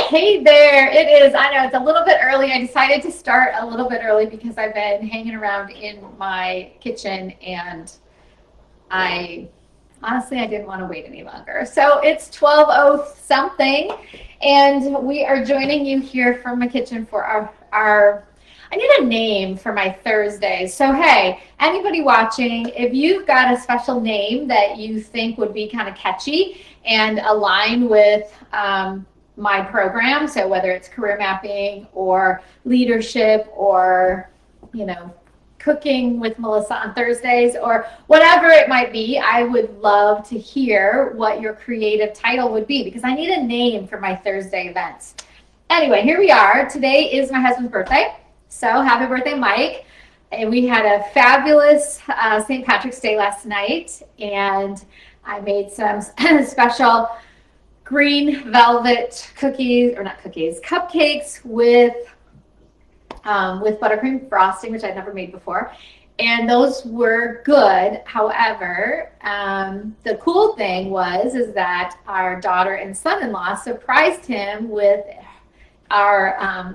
Hey there, it is. I know it's a little bit early. I decided to start a little bit early because I've been hanging around in my kitchen and I honestly I didn't want to wait any longer. So it's 12:00 something and we are joining you here from my kitchen for our I need a name for my Thursdays. So hey, anybody watching, if you've got a special name that you think would be kind of catchy and align with my program, so whether it's career mapping or leadership or, you know, cooking with Melissa on Thursdays or whatever it might be, I would love to hear what your creative title would be because I need a name for my Thursday events. Anyway, here we are. Today is my husband's birthday. So happy birthday, Mike. And we had a fabulous St. Patrick's Day last night and I made some special green velvet cookies, or not cookies, cupcakes with buttercream frosting, which I'd never made before. And those were good. However, the cool thing is that our daughter and son-in-law surprised him with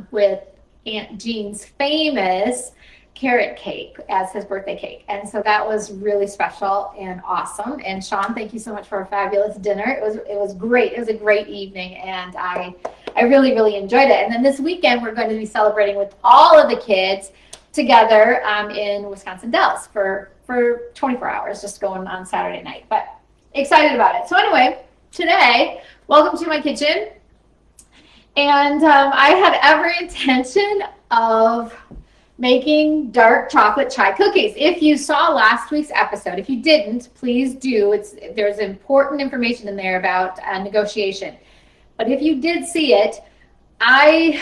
with Aunt Jean's famous carrot cake as his birthday cake. And so that was really special and awesome. And Sean, thank you so much for a fabulous dinner. It was great. It was a great evening and I really, really enjoyed it. And then this weekend we're going to be celebrating with all of the kids together in Wisconsin Dells for 24 hours, just going on Saturday night. But excited about it. So anyway, today, welcome to my kitchen. And I had every intention of making dark chocolate chai cookies. If you saw last week's episode, if you didn't, please do. There's important information in there about negotiation. But if you did see it, I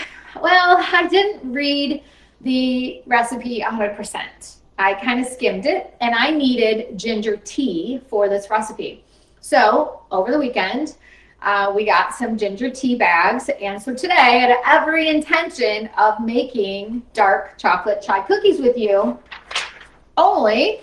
didn't read the recipe 100%. I kind of skimmed it, and I needed ginger tea for this recipe. So over the weekend, we got some ginger tea bags, and so today I had every intention of making dark chocolate chai cookies with you. Only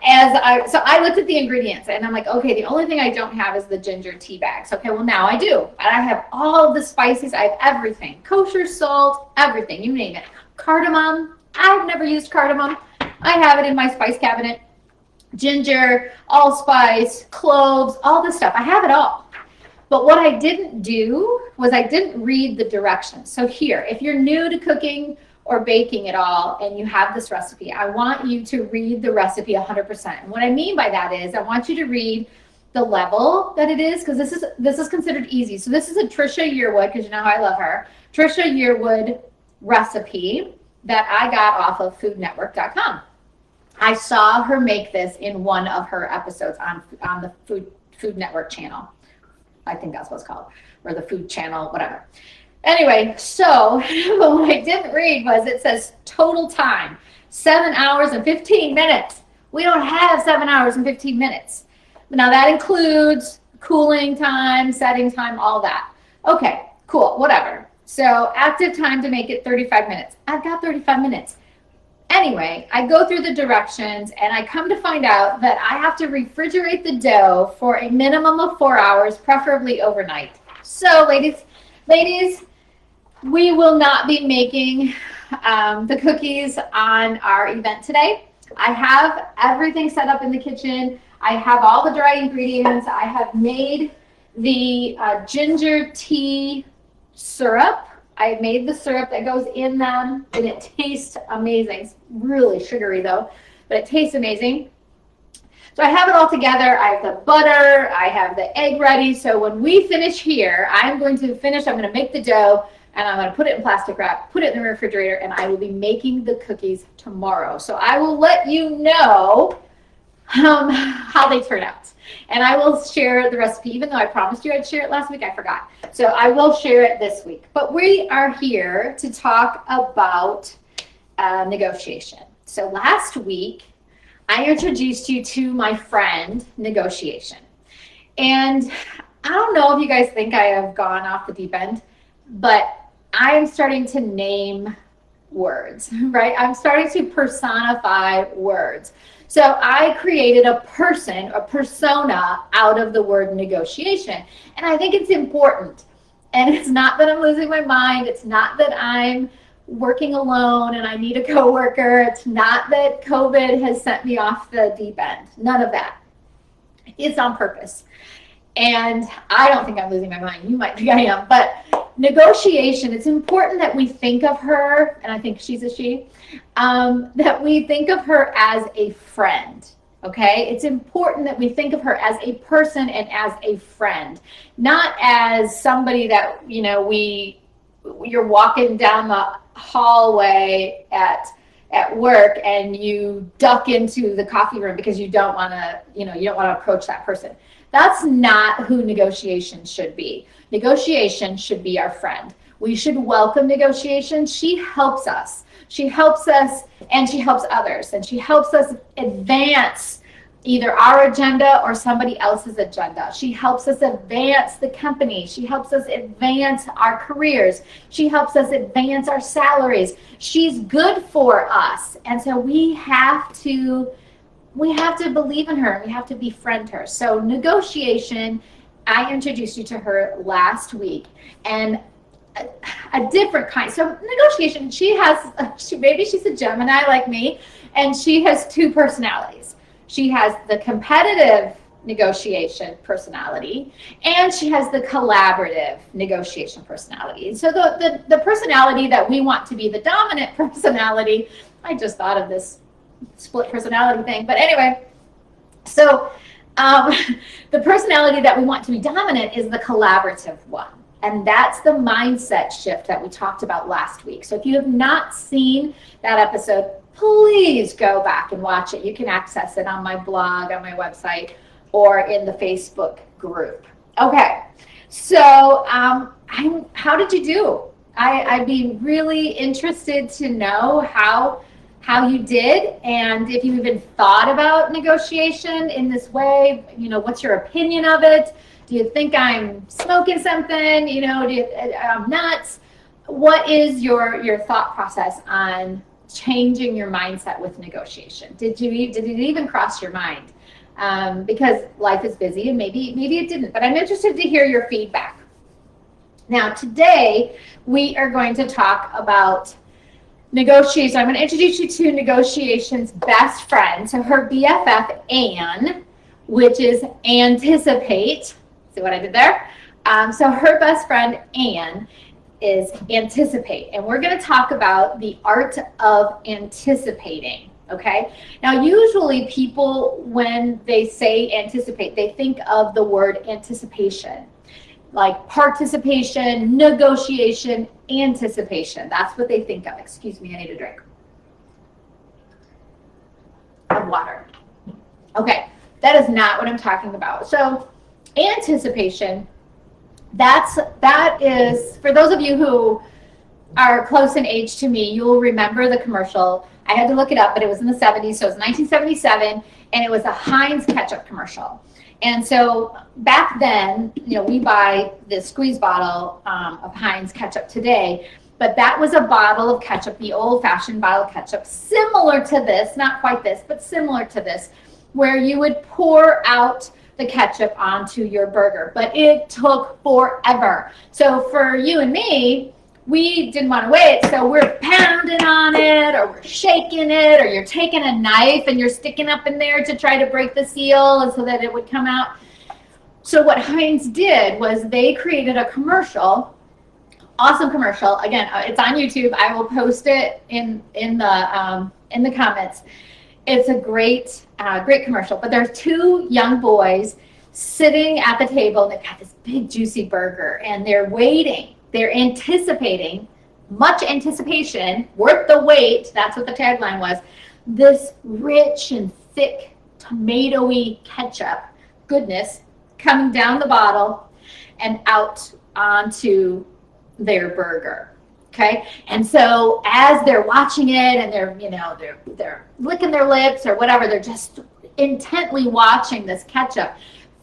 I looked at the ingredients and I'm like, okay, the only thing I don't have is the ginger tea bags. Okay, well now I do. And I have all of the spices. I have everything, kosher salt, everything, you name it. Cardamom. I've never used cardamom. I have it in my spice cabinet. Ginger, allspice, cloves, all this stuff. I have it all. But what I didn't do was I didn't read the directions. So here, if you're new to cooking or baking at all and you have this recipe, I want you to read the recipe 100%. And what I mean by that is I want you to read the level that it is, because this is considered easy. So this is a Trisha Yearwood, because you know how I love her, Trisha Yearwood recipe that I got off of foodnetwork.com. I saw her make this in one of her episodes on the Food Network channel. I think that's what it's called, or the food channel, whatever. Anyway, so what I didn't read was it says total time, 7 hours and 15 minutes. We don't have 7 hours and 15 minutes. Now that includes cooling time, setting time, all that. Okay, cool, whatever. So active time to make it 35 minutes. I've got 35 minutes. Anyway, I go through the directions and I come to find out that I have to refrigerate the dough for a minimum of 4 hours, preferably overnight. So ladies, we will not be making the cookies on our event today. I have everything set up in the kitchen. I have all the dry ingredients. I have made the ginger tea syrup. I made the syrup that goes in them, and it tastes amazing. It's really sugary though, but it tastes amazing. So I have it all together. I have the butter, I have the egg ready. So when we finish here, I'm going to make the dough, and I'm going to put it in plastic wrap, put it in the refrigerator, and I will be making the cookies tomorrow. So I will let you know how they turn out. And I will share the recipe, even though I promised you I'd share it last week, I forgot. So I will share it this week. But we are here to talk about negotiation. So last week, I introduced you to my friend, negotiation. And I don't know if you guys think I have gone off the deep end, but I am starting to name words, right? I'm starting to personify words. So I created a persona out of the word negotiation. And I think it's important And it's not that I'm losing my mind. It's not that I'm working alone and I need a coworker. It's not that COVID has sent me off the deep end. None of that. It's on purpose. And I don't think I'm losing my mind. You might think I am. But negotiation, it's important that we think of her, and I think she's a she, that we think of her as a friend. Okay, it's important that we think of her as a person and as a friend, not as somebody that, you know, you're walking down the hallway at work and you duck into the coffee room because you don't want to, you don't want to approach that person. That's not who negotiation should be. Negotiation should be our friend. We should welcome negotiation. She helps us. She helps us and she helps others. And she helps us advance either our agenda or somebody else's agenda. She helps us advance the company. She helps us advance our careers. She helps us advance our salaries. She's good for us. And so we have to believe in her. We have to befriend her. So negotiation, I introduced you to her last week, and a different kind. So negotiation, maybe she's a Gemini like me, and she has two personalities. She has the competitive negotiation personality, and she has the collaborative negotiation personality. And so the personality that we want to be the dominant personality, I just thought of this split personality thing, but anyway, so the personality that we want to be dominant is the collaborative one. And that's the mindset shift that we talked about last week. So if you have not seen that episode, please go back and watch it. You can access it on my blog, on my website, or in the Facebook group. Okay, so how did you do? I'd be really interested to know how you did, and if you even thought about negotiation in this way. What's your opinion of it? Do you think I'm smoking something? I'm nuts? What is your thought process on changing your mindset with negotiation? Did it even cross your mind? Because life is busy, and maybe it didn't, but I'm interested to hear your feedback. Now, today we are going to talk about negotiation. I'm going to introduce you to negotiation's best friend. So her BFF, Anne, which is anticipate. See what I did there? So her best friend, Anne, is anticipate. And we're going to talk about the art of anticipating. Okay? Now, usually people, when they say anticipate, they think of the word anticipation. Like participation, negotiation, anticipation. That's what they think of. Excuse me, I need a drink of water. Okay, that is not what I'm talking about. So anticipation, that is, for those of you who are close in age to me, you'll remember the commercial. I had to look it up, but it was in the 70s, so it was 1977, and it was a Heinz ketchup commercial. And so back then, we buy this squeeze bottle of Heinz ketchup today, but that was a bottle of ketchup, the old-fashioned bottle of ketchup, similar to this, not quite this, but similar to this, where you would pour out the ketchup onto your burger. But it took forever. So for you and me, we didn't want to wait, so we're pounding on it, or we're shaking it, or you're taking a knife and you're sticking up in there to try to break the seal and so that it would come out. So what Heinz did was they created a commercial, awesome commercial. Again, it's on YouTube. I will post it in the comments. It's a great commercial. But there's two young boys sitting at the table, and they've got this big juicy burger, and they're waiting. They're anticipating, much anticipation, worth the wait, that's what the tagline was, this rich and thick tomatoey ketchup goodness coming down the bottle and out onto their burger. Okay, and so as they're watching it and they're licking their lips or whatever, they're just intently watching this ketchup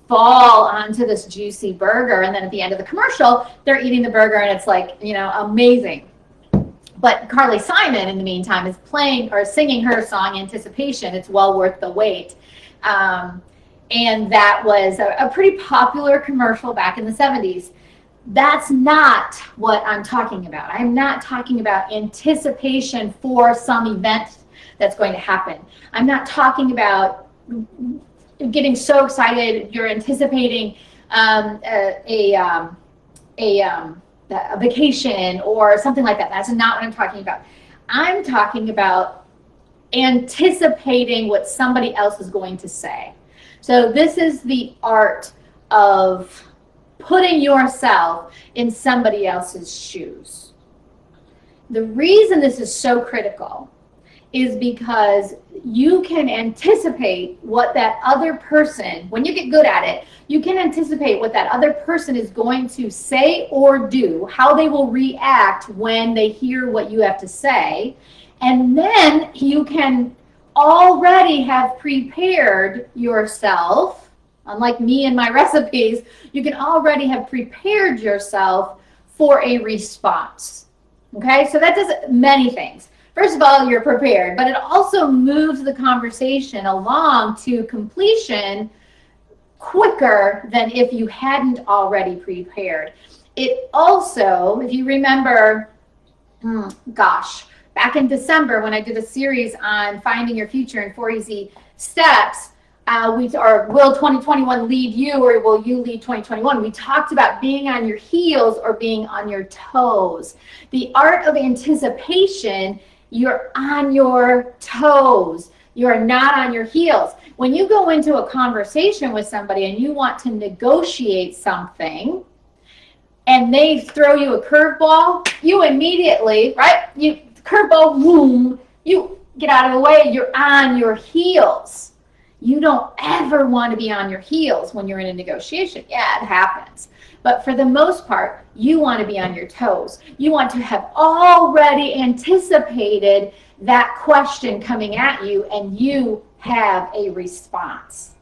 fall onto this juicy burger, and then at the end of the commercial, they're eating the burger, and it's like, amazing. But Carly Simon, in the meantime, is playing or singing her song, Anticipation. It's well worth the wait. And that was a pretty popular commercial back in the 70s. That's not what I'm talking about. I'm not talking about anticipation for some event that's going to happen. I'm not talking about getting so excited you're anticipating a vacation or something like that. That's not what I'm talking about. I'm talking about anticipating what somebody else is going to say. So this is the art of putting yourself in somebody else's shoes. The reason this is so critical is because you can anticipate what that other person, when you get good at it, you can anticipate what that other person is going to say or do, how they will react when they hear what you have to say. And then you can already have prepared yourself, unlike me and my recipes, you can already have prepared yourself for a response. Okay, so that does many things. First of all, you're prepared, but it also moves the conversation along to completion quicker than if you hadn't already prepared. It also, if you remember, back in December when I did a series on finding your future in 4 easy steps, will 2021 lead you or will you lead 2021? We talked about being on your heels or being on your toes. The art of anticipation, you're on your toes. You're not on your heels. When you go into a conversation with somebody and you want to negotiate something and they throw you a curveball, you immediately, right? Curveball, boom, you get out of the way, you're on your heels. You don't ever want to be on your heels when you're in a negotiation. Yeah, it happens. But for the most part, you want to be on your toes. You want to have already anticipated that question coming at you and you have a response.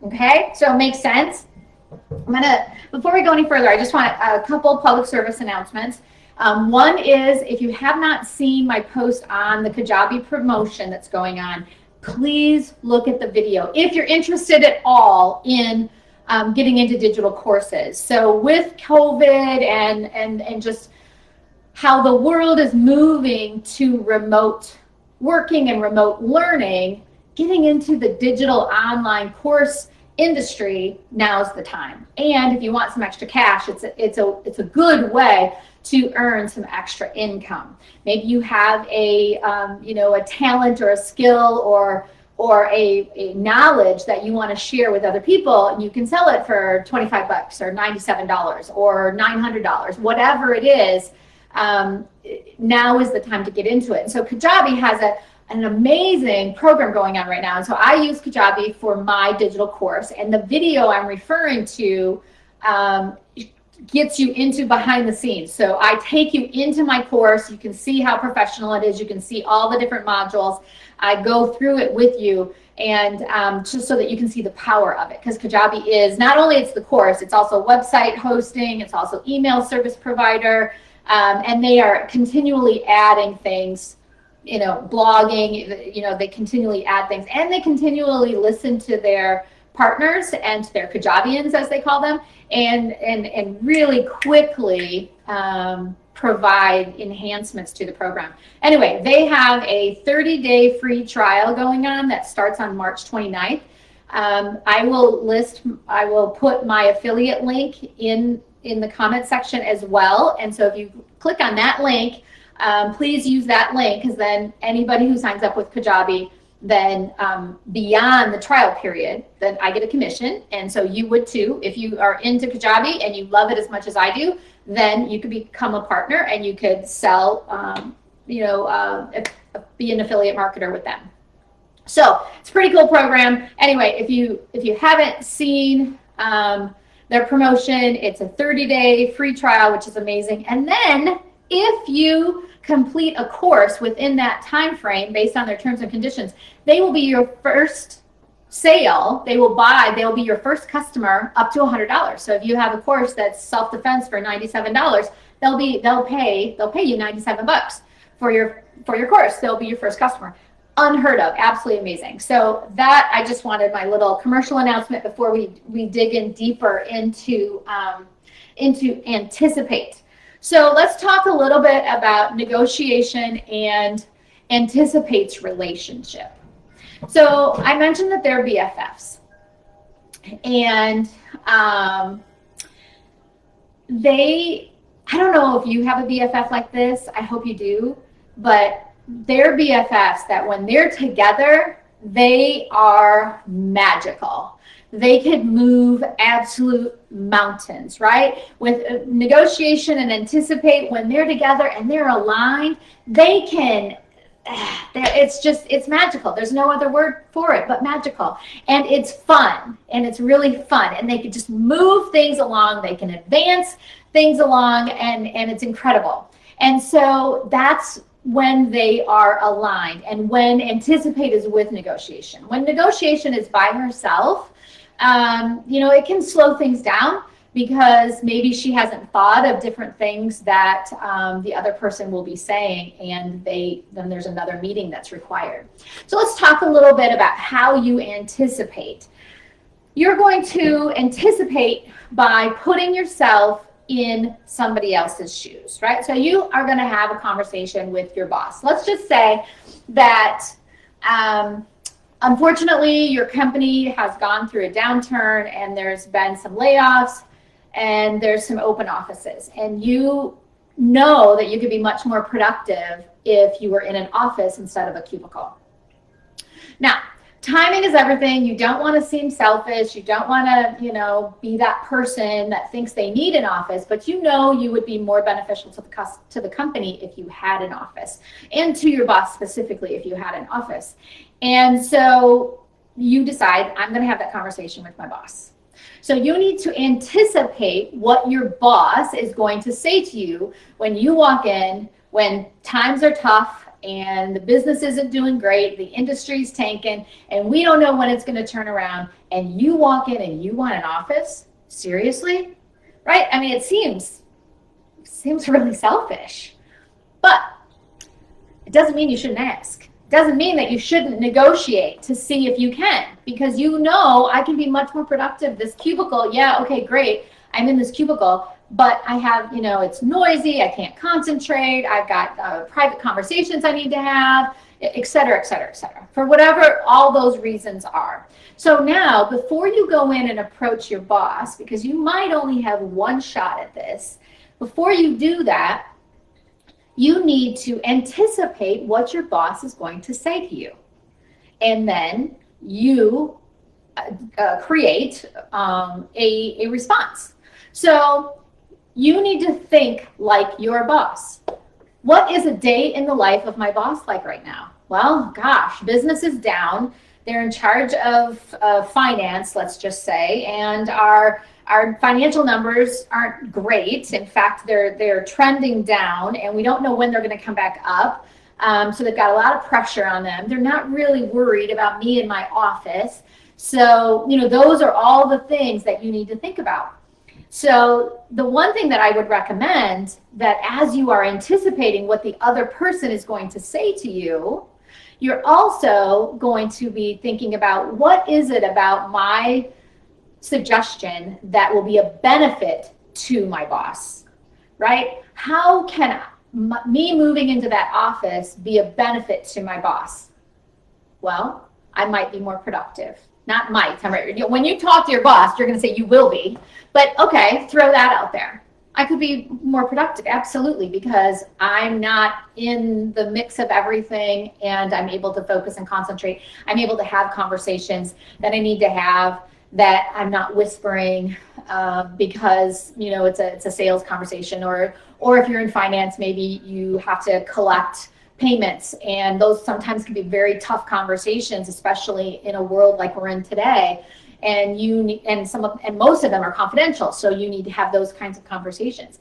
Okay, so it makes sense? Before we go any further, I just want a couple public service announcements. One is, if you have not seen my post on the Kajabi promotion that's going on, please look at the video if you're interested at all in getting into digital courses. So with COVID and just how the world is moving to remote working and remote learning, getting into the digital online course industry, now's the time. And if you want some extra cash, it's a good way to earn some extra income. Maybe you have a talent or a skill or a knowledge that you want to share with other people, and you can sell it for $25 or $97 or $900, whatever it is. Now is the time to get into it. And so Kajabi has an amazing program going on right now. And so I use Kajabi for my digital course, and the video I'm referring to gets you into behind the scenes. So I take you into my course. You can see how professional it is. You can see all the different modules. I go through it with you, and just so that you can see the power of it, because Kajabi is not only it's the course, it's also website hosting, it's also email service provider, and they are continually adding things, blogging, they continually add things, and they continually listen to their partners and to their Kajabians, as they call them, and really quickly provide enhancements to the program. Anyway, they have a 30-day free trial going on that starts on March 29th. I will put my affiliate link in the comment section as well. And so if you click on that link, please use that link, because then anybody who signs up with Kajabi, then beyond the trial period, then I get a commission. And so you would too. If you are into Kajabi and you love it as much as I do, then you could become a partner and you could sell, be an affiliate marketer with them. So it's a pretty cool program. Anyway, if you haven't seen their promotion, it's a 30-day free trial, which is amazing. And then if you complete a course within that time frame based on their terms and conditions, they will be your first sale. They'll be your first customer up to $100. So if you have a course that's self-defense for $97, they'll pay you $97 for your course. They'll be your first customer. Unheard of, absolutely amazing. So that, I just wanted my little commercial announcement before we dig in deeper into into anticipate. So let's talk a little bit about negotiation and anticipates relationship. So I mentioned that they're BFFs, and I don't know if you have a BFF like this. I hope you do, but they're BFFs that when they're together, they are magical. They could move absolute mountains, right? With negotiation and anticipate, when they're together and they're aligned, they can, it's magical. There's no other word for it but magical. And it's fun, and it's really fun. And they can just move things along. They can advance things along, and it's incredible. And so that's when they are aligned, and when anticipate is with negotiation. When negotiation is by herself, it can slow things down because maybe she hasn't thought of different things that the other person will be saying, and then there's another meeting that's required. So let's talk a little bit about how you anticipate. You're going to anticipate by putting yourself in somebody else's shoes, right? So you are going to have a conversation with your boss. Let's just say that unfortunately your company has gone through a downturn, and there's been some layoffs, and there's some open offices, and you know that you could be much more productive if you were in an office instead of a cubicle. Now, timing is everything. You don't want to seem selfish. You don't want to, be that person that thinks they need an office, but you would be more beneficial to the company if you had an office, and to your boss specifically if you had an office. And so you decide, I'm going to have that conversation with my boss. So you need to anticipate what your boss is going to say to you when you walk in, when times are tough and the business isn't doing great, the industry's tanking, and we don't know when it's going to turn around, and you walk in and you want an office? Seriously? Right? I mean, it seems really selfish, but it doesn't mean you shouldn't ask. It doesn't mean that you shouldn't negotiate to see if you can, because I can be much more productive. This cubicle, yeah, okay, great. I'm in this cubicle, but I have, it's noisy. I can't concentrate. I've got private conversations I need to have, et cetera, et cetera, et cetera, for whatever all those reasons are. So now, before you go in and approach your boss, because you might only have one shot at this, before you do that, you need to anticipate what your boss is going to say to you. And then you create a response. So you need to think like your boss. What is a day in the life of my boss like right now? Well, gosh, business is down. They're in charge of finance, let's just say, and our financial numbers aren't great. In fact, they're trending down, and we don't know when they're going to come back up. So they've got a lot of pressure on them. They're not really worried about me in my office. So, those are all the things that you need to think about. So the one thing that I would recommend, that as you are anticipating what the other person is going to say to you, you're also going to be thinking about, what is it about my suggestion that will be a benefit to my boss, right? How can me moving into that office be a benefit to my boss? Well, I might be more productive. Not might. When you talk to your boss, you're going to say you will be. But okay, throw that out there. I could be more productive, absolutely, because I'm not in the mix of everything, and I'm able to focus and concentrate. I'm able to have conversations that I need to have, that I'm not whispering because it's a sales conversation, or if you're in finance, maybe you have to collect payments, and those sometimes can be very tough conversations, especially in a world like we're in today. And most of them are confidential, so you need to have those kinds of conversations.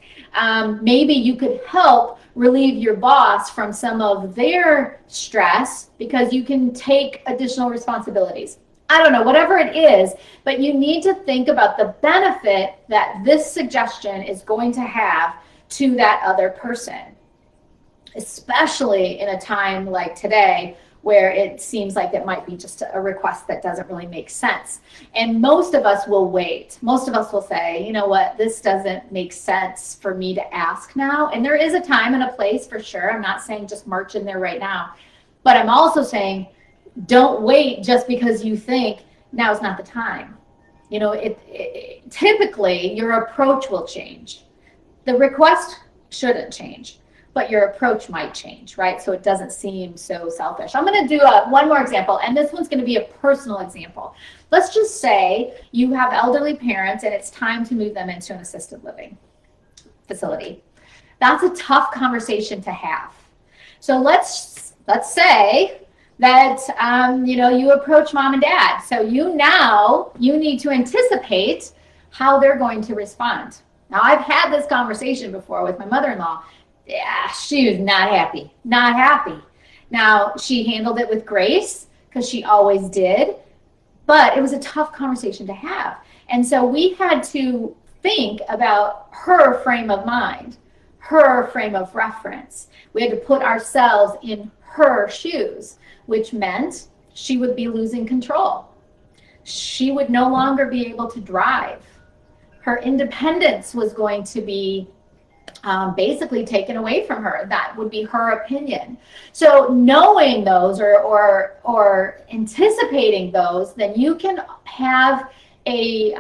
Maybe you could help relieve your boss from some of their stress because you can take additional responsibilities. I don't know, whatever it is, but you need to think about the benefit that this suggestion is going to have to that other person, especially in a time like today where it seems like it might be just a request that doesn't really make sense. And most of us will wait. Most of us will say, you know what, this doesn't make sense for me to ask now. And there is a time and a place for sure. I'm not saying just march in there right now, but I'm also saying don't wait just because you think now's not the time. You know, typically your approach will change. The request shouldn't change, but your approach might change, right? So it doesn't seem so selfish. I'm going to do one more example, and this one's going to be a personal example. Let's just say you have elderly parents and it's time to move them into an assisted living facility. That's a tough conversation to have. So let's say that you approach mom and dad. So you need to anticipate how they're going to respond. Now, I've had this conversation before with my mother-in-law. Yeah, she was not happy. Now, she handled it with grace because she always did, but it was a tough conversation to have. And so we had to think about her frame of mind, her frame of reference. We had to put ourselves in her shoes, which meant she would be losing control. She would no longer be able to drive. Her independence was going to be basically taken away from her. That would be her opinion. So knowing those or anticipating those, then you can have a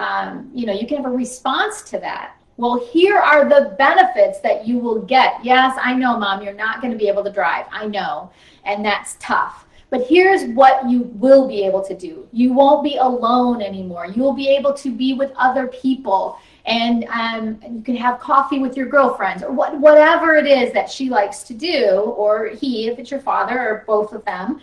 response to that. Well, here are the benefits that you will get. Yes, I know, Mom, you're not going to be able to drive. I know, and that's tough. But here's what you will be able to do. You won't be alone anymore. You will be able to be with other people, and you can have coffee with your girlfriends, or whatever it is that she likes to do, or he, if it's your father, or both of them.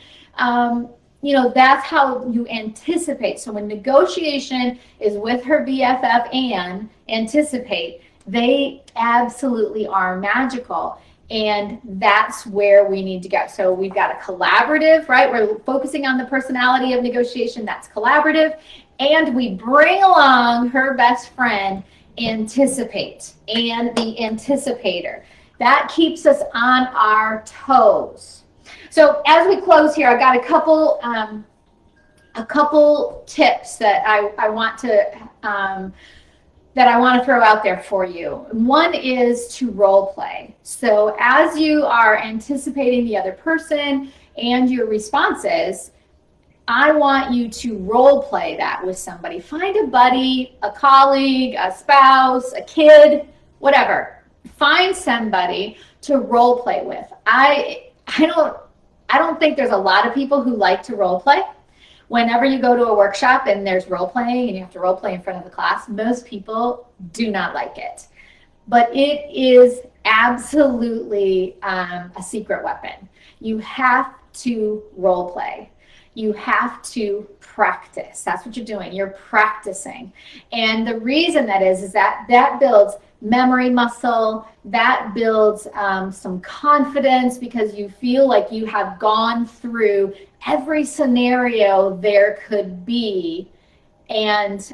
That's how you anticipate. So when negotiation is with her BFF and anticipate, they absolutely are magical. And that's where we need to go. So we've got a collaborative, right? We're focusing on the personality of negotiation. That's collaborative. And we bring along her best friend, anticipate, and the anticipator. That keeps us on our toes. So as we close here, I've got a couple tips that I want to throw out there for you. One is to role play. So as you are anticipating the other person and your responses, I want you to role play that with somebody. Find a buddy, a colleague, a spouse, a kid, whatever. Find somebody to role play with. I don't think there's a lot of people who like to role play. Whenever you go to a workshop and there's role playing and you have to role play in front of the class, most people do not like it. But it is absolutely a secret weapon. You have to role play. You have to practice. That's what you're doing. You're practicing. And the reason that is that builds memory muscle, that builds some confidence because you feel like you have gone through every scenario there could be, and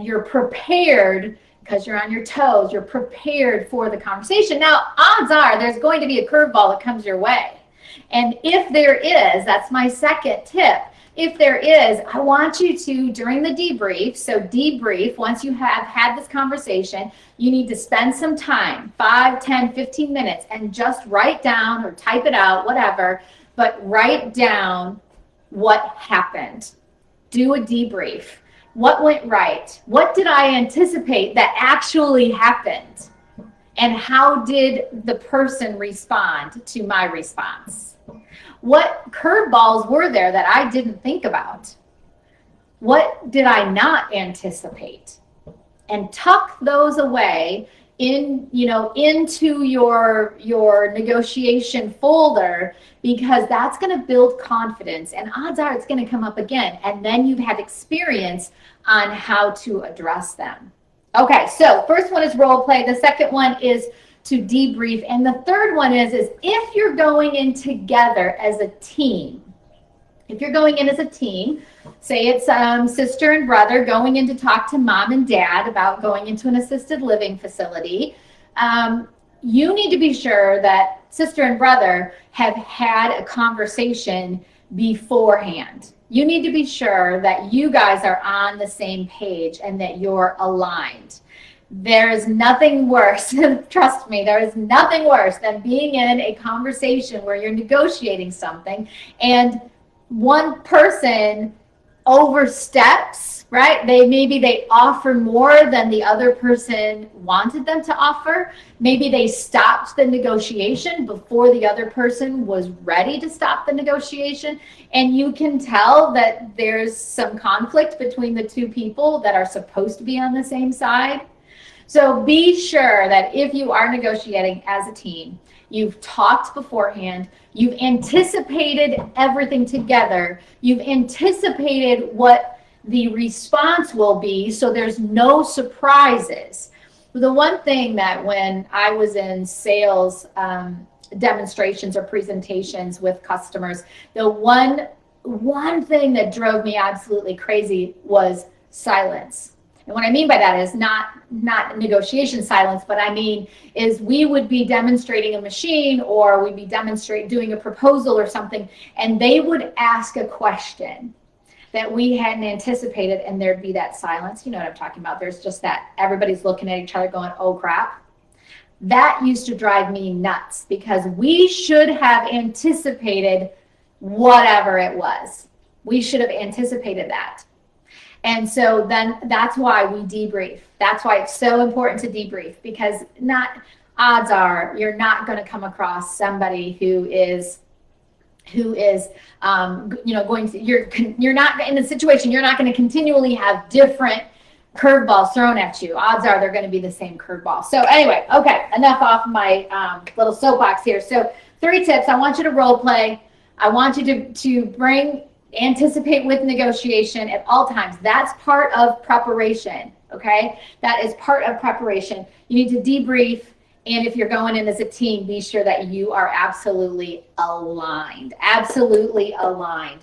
you're prepared because you're on your toes. You're prepared for the conversation. Now, odds are there's going to be a curveball that comes your way. And if there is, that's my second tip. If there is, I want you to, during the debrief, so debrief, once you have had this conversation, you need to spend some time, 5, 10, 15 minutes, and just write down or type it out, whatever, but write down what happened. Do a debrief. What went right? What did I anticipate that actually happened? And how did the person respond to my response? What curveballs were there that I didn't think about? What did I not anticipate? And tuck those away into your negotiation folder, because that's going to build confidence, and odds are it's going to come up again, and then you've had experience on how to address them. Okay, so first one is role play. The second one is to debrief. And the third one is if you're going in together as a team, if you're going in as a team, say it's sister and brother going in to talk to mom and dad about going into an assisted living facility, you need to be sure that sister and brother have had a conversation beforehand. You need to be sure that you guys are on the same page and that you're aligned. There is nothing worse, trust me, there is nothing worse than being in a conversation where you're negotiating something and one person oversteps, right? Maybe they offer more than the other person wanted them to offer. Maybe they stopped the negotiation before the other person was ready to stop the negotiation. And you can tell that there's some conflict between the two people that are supposed to be on the same side. So be sure that if you are negotiating as a team, you've talked beforehand, you've anticipated everything together, you've anticipated what the response will be, so there's no surprises. The one thing that when I was in sales demonstrations or presentations with customers, the one thing that drove me absolutely crazy was silence. And what I mean by that is not negotiation silence, but I mean is we would be demonstrating a machine or we'd be doing a proposal or something, and they would ask a question that we hadn't anticipated, and there'd be that silence. You know what I'm talking about. There's just that everybody's looking at each other going, oh crap. That used to drive me nuts because we should have anticipated whatever it was. We should have anticipated that. And so then that's why we debrief. That's why it's so important to debrief, because odds are you're not going to come across somebody who is going to, you're not in a situation, you're not going to continually have different curveballs thrown at you. Odds are they're going to be the same curveball. So anyway, okay, enough off my little soapbox here. So 3 tips. I want you to role play. I want you to anticipate with negotiation at all times. That's part of preparation, okay? That is part of preparation. You need to debrief, and if you're going in as a team, be sure that you are absolutely aligned. Absolutely aligned.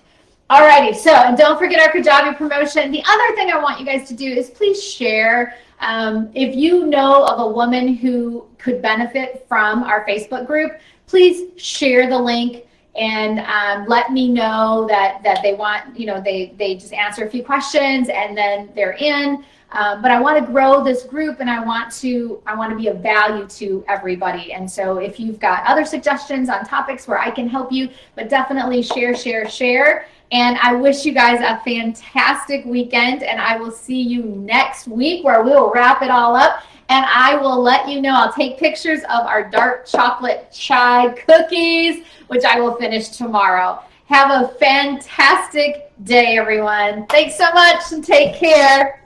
Alrighty, so, and don't forget our Kajabi promotion. The other thing I want you guys to do is please share. If you know of a woman who could benefit from our Facebook group, please share the link and let me know that they want, they just answer a few questions and then they're in. But I want to grow this group, and I want to be of value to everybody. And so if you've got other suggestions on topics where I can help you, but definitely share. And I wish you guys a fantastic weekend, and I will see you next week where we'll wrap it all up. And I will let you know, I'll take pictures of our dark chocolate chai cookies, which I will finish tomorrow. Have a fantastic day, everyone. Thanks so much and take care.